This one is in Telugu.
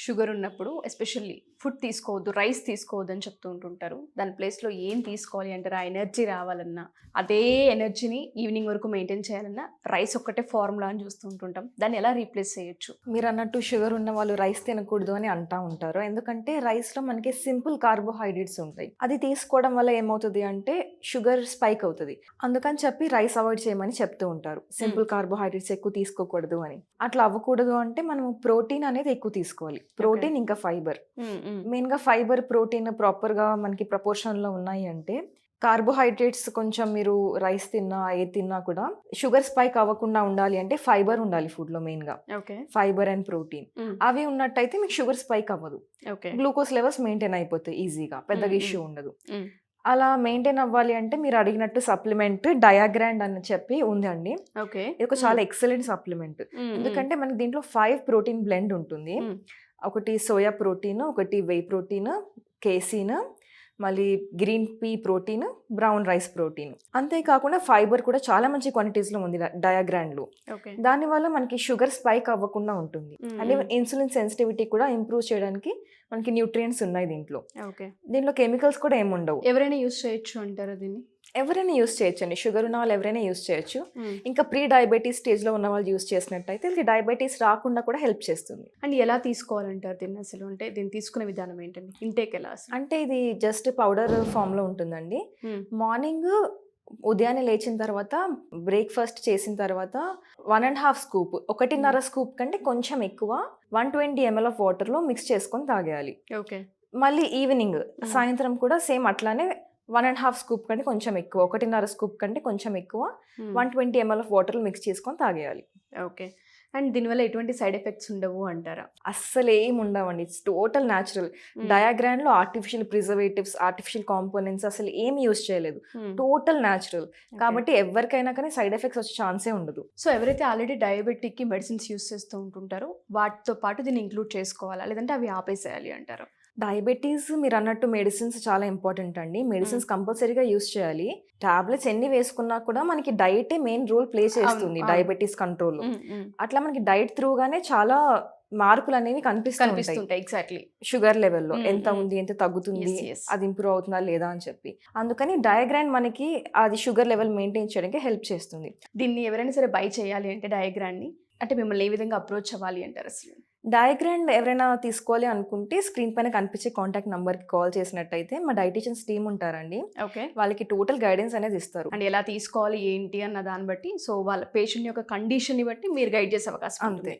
షుగర్ ఉన్నప్పుడు ఎస్పెషల్లీ ఫుడ్ తీసుకోవద్దు, రైస్ తీసుకోవద్దు అని చెప్తూ ఉంటుంటారు. దాని ప్లేస్లో ఏం తీసుకోవాలి అంటారు? ఆ ఎనర్జీ రావాలన్నా, అదే ఎనర్జీని ఈవినింగ్ వరకు మెయింటైన్ చేయాలన్నా రైస్ ఒక్కటే ఫార్ములా అని చూస్తూ ఉంటుంటాం. దాన్ని ఎలా రీప్లేస్ చేయొచ్చు? మీరు అన్నట్టు షుగర్ ఉన్న వాళ్ళు రైస్ తినకూడదు అని అంటా ఉంటారు. ఎందుకంటే రైస్లో మనకి సింపుల్ కార్బోహైడ్రేట్స్ ఉంటాయి. అది తీసుకోవడం వల్ల ఏమవుతుంది అంటే షుగర్ స్పైక్ అవుతుంది. అందుకని చెప్పి రైస్ అవాయిడ్ చేయమని చెప్తూ ఉంటారు. సింపుల్ కార్బోహైడ్రేట్స్ ఎక్కువ తీసుకోకూడదు అని. అట్లా అవ్వకూడదు అంటే మనం ప్రోటీన్ అనేది ఎక్కువ తీసుకోవాలి. ప్రోటీన్ ఇంకా ఫైబర్. మెయిన్గా ఫైబర్, ప్రోటీన్ ప్రాపర్గా మనకి ప్రపోర్షన్లో ఉన్నాయి అంటే కార్బోహైడ్రేట్స్ కొంచెం మీరు రైస్ తిన్నా ఏ తిన్నా కూడా షుగర్ స్పైక్ అవ్వకుండా ఉండాలి అంటే ఫైబర్ ఉండాలి ఫుడ్లో మెయిన్గా. ఫైబర్ అండ్ ప్రోటీన్ అవి ఉన్నట్టయితే మీకు షుగర్ స్పైక్ అవ్వదు. గ్లూకోజ్ లెవెల్స్ మెయింటైన్ అయిపోతాయి ఈజీగా, పెద్దగా ఇష్యూ ఉండదు. అలా మెయింటైన్ అవ్వాలి అంటే మీరు అడిగినట్టు సప్లిమెంట్ డయాగ్రాండ్ అని చెప్పి ఉందండి. ఇది ఒక చాలా ఎక్సలెంట్ సప్లిమెంట్. ఎందుకంటే మనకి దీంట్లో 5 ప్రోటీన్ బ్లెండ్ ఉంటుంది. ఒకటి సోయా ప్రోటీన్, ఒకటి వే ప్రోటీన్, కేసీన్, మళ్ళీ green P protein, brown rice protein. అంతేకాకుండా ఫైబర్ కూడా చాలా మంచి క్వాంటిటీస్లో ఉంది డయాగ్రాండ్లో. దానివల్ల మనకి షుగర్ స్పైక్ అవ్వకుండా ఉంటుంది. అంటే ఇన్సులిన్ సెన్సిటివిటీ కూడా ఇంప్రూవ్ చేయడానికి మనకి న్యూట్రియంట్స్ ఉన్నాయి దీంట్లో. దీంట్లో కెమికల్స్ కూడా ఏముండవు. ఎవరైనా యూస్ చేయొచ్చు అంటారా దీన్ని? ఎవరైనా యూస్ చేయొచ్చండి. షుగర్ ఉన్న వాళ్ళు ఎవరైనా యూస్ చేయొచ్చు. ఇంకా ప్రీ డయాబెటీస్ స్టేజ్లో ఉన్న వాళ్ళు యూస్ చేసినట్టయితే ఇది డయాబెటీస్ రాకుండా కూడా హెల్ప్ చేస్తుంది. అండ్ ఎలా తీసుకోవాలంటారు దీన్ని అసలు? అంటే దీన్ని తీసుకునే విధానం ఏంటండి? ఇంటేక్ ఎలా? అంటే ఇది జస్ట్ పౌడర్ ఫామ్లో ఉంటుందండి. మార్నింగ్ ఉదయాన్నే లేచిన తర్వాత బ్రేక్ఫాస్ట్ చేసిన తర్వాత 1.5 స్కూప్, 1.5 స్కూప్ కంటే కొంచెం ఎక్కువ 120 ml ఆఫ్ వాటర్లో మిక్స్ చేసుకొని తాగేయాలి. మళ్ళీ ఈవినింగ్ సాయంత్రం కూడా సేమ్ అట్లానే 1.5 స్కూప్ కంటే కొంచెం ఎక్కువ, 1.5 స్కూప్ కంటే కొంచెం ఎక్కువ 120 ml ఆఫ్ వాటర్లో మిక్స్ చేసుకొని తాగేయాలి. అండ్ దీనివల్ల ఎటువంటి సైడ్ ఎఫెక్ట్స్ ఉండవు అంటారా? అస్సలు ఏం ఉండవండి. It's total natural. డయాగ్రాండ్లో ఆర్టిఫిషియల్ ప్రిజర్వేటివ్స్, ఆర్టిఫిషియల్ కాంపోనెంట్స్ అసలు ఏమి యూజ్ చేయలేదు. టోటల్ న్యాచురల్ కాబట్టి ఎవరికైనా కానీ సైడ్ ఎఫెక్ట్స్ వచ్చే ఛాన్సే ఉండదు. సో ఎవరైతే ఆల్రెడీ డయాబెటిక్కి మెడిసిన్స్ యూస్ చేస్తూ ఉంటుంటారో వాటితో పాటు దీన్ని ఇంక్లూడ్ చేసుకోవాలా, లేదంటే అవి ఆపేసేయాలి అంటారు? డయాబెటీస్ మీరు అన్నట్టు మెడిసిన్స్ చాలా ఇంపార్టెంట్ అండి. మెడిసిన్స్ కంపల్సరీగా యూస్ చేయాలి. టాబ్లెట్స్ ఎన్ని వేసుకున్నా కూడా మనకి డైటే మెయిన్ రోల్ ప్లే చేస్తుంది డయాబెటీస్ కంట్రోల్లో. అట్లా మనకి డైట్ త్రూగానే చాలా మార్పులు అనేవి కనిపిస్తుంటాయి. ఎగ్జాక్ట్లీ షుగర్ లెవెల్లో ఎంత ఉంది, ఎంత తగ్గుతుంది, అది ఇంప్రూవ్ అవుతుందా లేదా అని చెప్పి. అందుకని డయాగ్రాండ్ మనకి అది షుగర్ లెవెల్ మెయింటైన్ చేయడానికి హెల్ప్ చేస్తుంది. దీన్ని ఎవరైనా సరే బై చేయాలి అంటే డయాగ్రాండ్ని, అంటే మిమ్మల్ని ఏ విధంగా అప్రోచ్ అవ్వాలి అంటారు అసలు? డయాగ్రాండ్ ఎవరైనా తీసుకోవాలి అనుకుంటే స్క్రీన్ పైన కనిపించే కాంటాక్ట్ నంబర్కి కాల్ చేసినట్టయితే మా డైటీషియన్స్ టీమ్ ఉంటారండి. వాళ్ళకి టోటల్ గైడెన్స్ అనేది ఇస్తారు. అండ్ ఎలా తీసుకోవాలి ఏంటి అన్న దాన్ని బట్టి, సో వాళ్ళ పేషెంట్ యొక్క కండిషన్ని బట్టి మీరు గైడ్ చేసే అవకాశం ఉంటుంది.